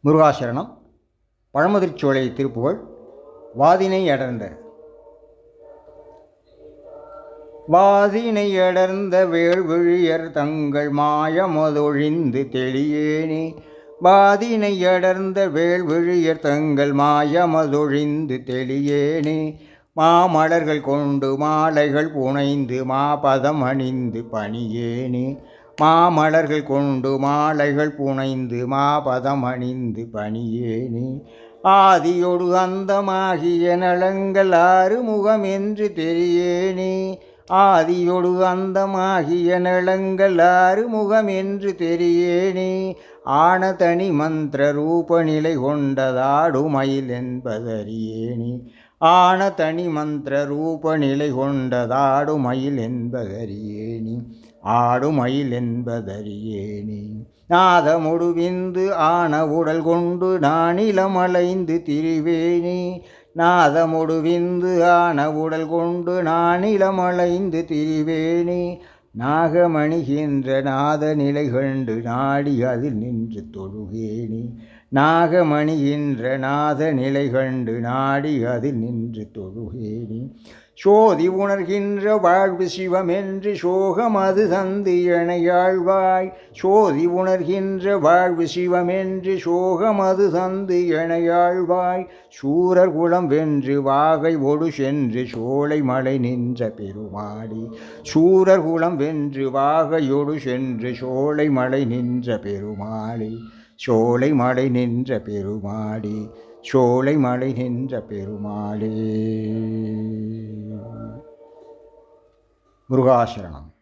முருகாசரணம். பழமுதிர்ச்சோலை திருப்புகழ். வாதினை அடர்ந்த வாதினை அடர்ந்த வேள்விழியர் தங்கள் மாயமொதொழிந்து தெளியேனே. வாதினை அடர்ந்த வேள்விழியர் தங்கள் மாயமதொழிந்து தெளியேனே. மாமலர்கள் கொண்டு மாலைகள் புனைந்து மாபதம் அணிந்து பணியேனே. மாமலர்கள் கொண்டு மாலைகள் புனைந்து மாபதம் அணிந்து பணியேனே. ஆதியொடு அந்தமாகிய நலங்கள் ஆறுமுகம் என்று தெரியேனே. ஆதியொடு அந்தமாகிய நலங்கள் ஆறுமுகம் என்று தெரியேனே. ஆன தனி மந்திர ரூப நிலை கொண்டதாடுமயில் என்பதறியேனே. ஆன தனி மந்திர ரூப நிலை கொண்டதாடுமயில் என்பதறியேனே. ஆடுமயில் என்பதறியேனே. நாதமுடுவிந்து ஆன உடல் கொண்டு நானிலமலைந்து திரிவேனே. நாதமுடுவிந்து ஆன உடல் கொண்டு நானிலமலைந்து திரிவேனே. நாகமணிகின்ற நாத நிலை கண்டு நாடி அதில் நின்று தொழுகேனே. நாகமணிகின்ற நாத நிலை கண்டு நாடி அதில் நின்று தொழுகேனே. சோதி உணர்கின்ற வாழ்வு சிவம் என்று சோகம் அது தந்து எனையாழ்வாய். சோதி உணர்கின்ற வாழ்வு சிவம் என்று சோகம் அது தந்து எனையாழ்வாய். சூரர் குலம் வென்று வாகை ஒடு சென்று சோலை மலை நின்ற பெருமாளி. சூரர் குலம் வென்று வாகையொடு சென்று சோலை மலை நின்ற பெருமாளி. சோலை மலை நின்ற பெருமாளி. சோலை மலை நின்ற பெருமாளே. முருகாசரணம்.